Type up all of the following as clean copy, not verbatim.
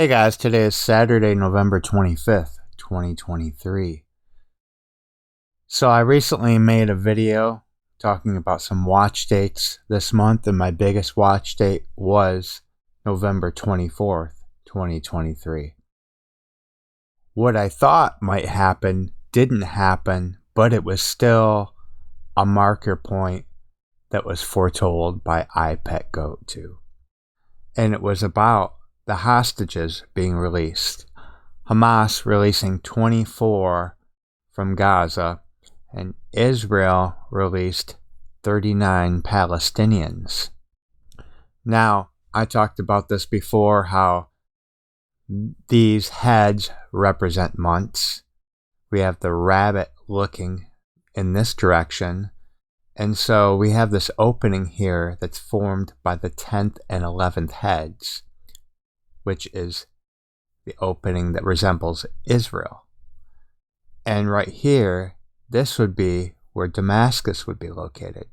Hey guys, today is Saturday, November 25th, 2023. So I recently made a video talking about some watch dates this month, and my biggest watch date was November 24th, 2023. What I thought might happen didn't happen, but it was still a marker point that was foretold by iPetGoat2. And it was about the hostages being released. Hamas releasing 24 from Gaza, and Israel released 39 Palestinians. Now, I talked about this before, how these heads represent months. We have the rabbit looking in this direction, and so we have this opening here that's formed by the 10th and 11th heads, which is the opening that resembles Israel. And right here, this would be where Damascus would be located.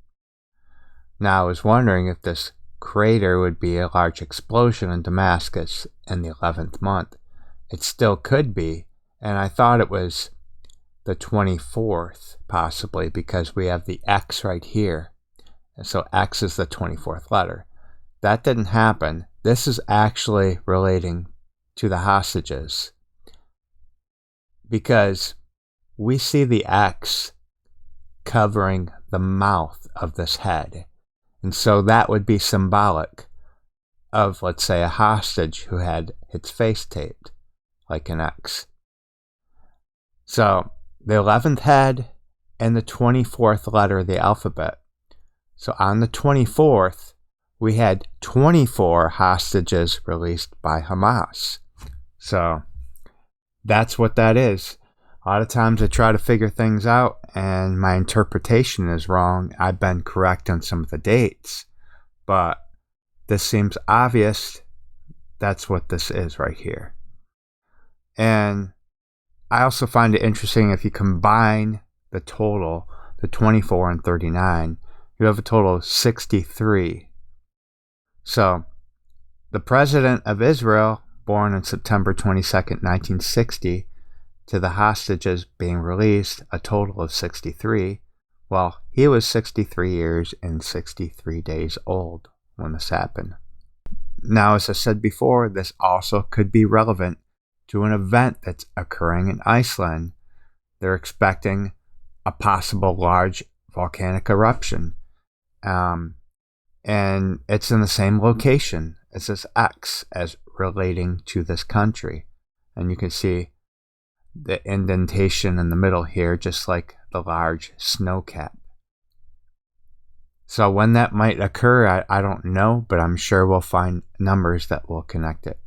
Now, I was wondering if this crater would be a large explosion in Damascus in the 11th month. It still could be, and I thought it was the 24th, possibly, because we have the X right here. And so X is the 24th letter. That didn't happen. This is actually relating to the hostages, because we see the X covering the mouth of this head. And so that would be symbolic of, let's say, a hostage who had its face taped like an X. So the 11th head and the 24th letter of the alphabet. So on the 24th, we had 24 hostages released by Hamas. So that's what that is. A lot of times I try to figure things out and my interpretation is wrong. I've been correct on some of the dates, but this seems obvious. That's what this is right here. And I also find it interesting, if you combine the total, the 24 and 39, you have a total of 63. So, the president of Israel, born on September 22nd, 1960, to the hostages being released, a total of 63. Well, he was 63 years and 63 days old when this happened. Now, as I said before, this also could be relevant to an event that's occurring in Iceland. They're expecting a possible large volcanic eruption. And it's in the same location as this X as relating to this country. And you can see the indentation in the middle here, just like the large snow cap. So when that might occur, I don't know, but I'm sure we'll find numbers that will connect it.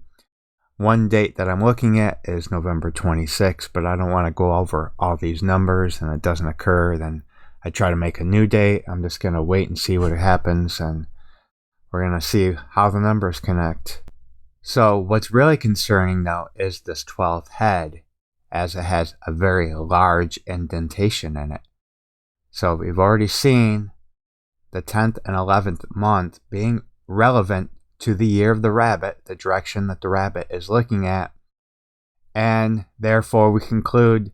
One date that I'm looking at is November 26th, but I don't want to go over all these numbers and it doesn't occur. Then I try to make a new date. I'm just going to wait and see what happens, and we're going to see how the numbers connect. So what's really concerning, though, is this 12th head, as it has a very large indentation in it. So we've already seen the 10th and 11th month being relevant to the year of the rabbit, the direction that the rabbit is looking at. And therefore we conclude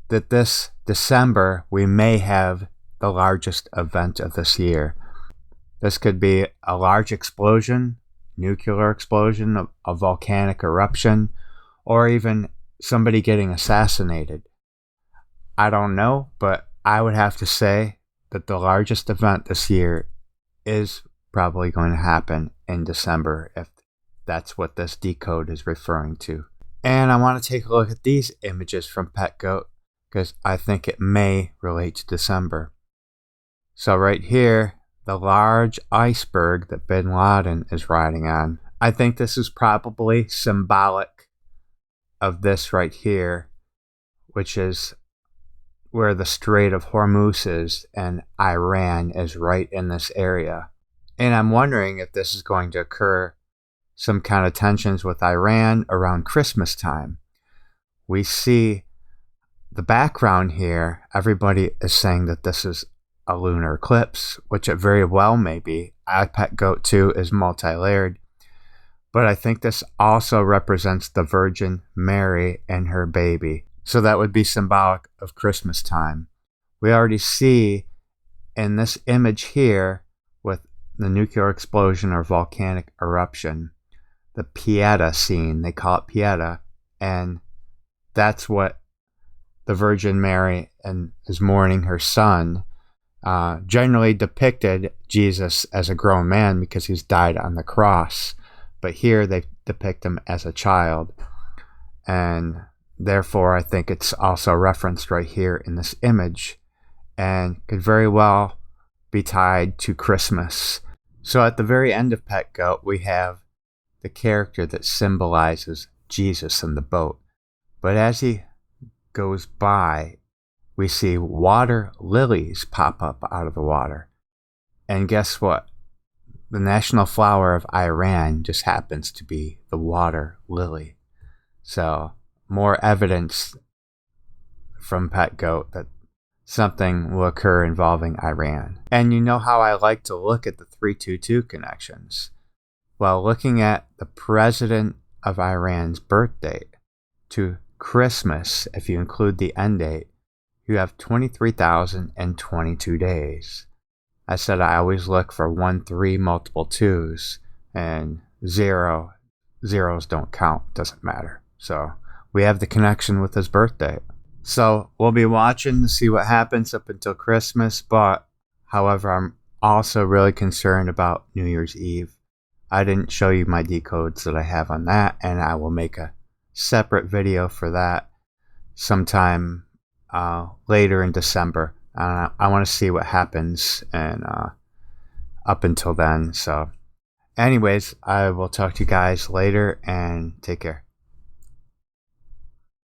that this December we may have the largest event of this year. This could be a large explosion, nuclear explosion, a volcanic eruption, or even somebody getting assassinated. I don't know, but I would have to say that the largest event this year is probably going to happen in December, if that's what this decode is referring to. And I want to take a look at these images from PetGoat, because I think it may relate to December. So right here, the large iceberg that Bin Laden is riding on. I think this is probably symbolic of this right here, which is where the Strait of Hormuz is, and Iran is right in this area. And I'm wondering if this is going to occur, some kind of tensions with Iran around Christmas time. We see the background here. Everybody is saying that this is a lunar eclipse, which it very well may be. iPetGoat2 is multi-layered. But I think this also represents the Virgin Mary and her baby. So that would be symbolic of Christmas time. We already see in this image here with the nuclear explosion or volcanic eruption, the Pieta scene. They call it Pieta. And that's what the Virgin Mary and is mourning her son. Generally depicted Jesus as a grown man because he's died on the cross. But here they depict him as a child. And therefore, I think it's also referenced right here in this image and could very well be tied to Christmas. So at the very end of Pet Goat, we have the character that symbolizes Jesus in the boat. But as he goes by, we see water lilies pop up out of the water. And guess what? The national flower of Iran just happens to be the water lily. So, more evidence from Pet Goat that something will occur involving Iran. And you know how I like to look at the 322 connections? Well, looking at the president of Iran's birth date to Christmas, if you include the end date, you have 23,022 days. I said I always look for 1, 3, multiple 2s, and zeros don't count, doesn't matter. So we have the connection with his birthday. So we'll be watching to see what happens up until Christmas, but however, I'm also really concerned about New Year's Eve. I didn't show you my decodes that I have on that, and I will make a separate video for that sometime later in December. I want to see what happens and up until then. So anyways, I will talk to you guys later and take care.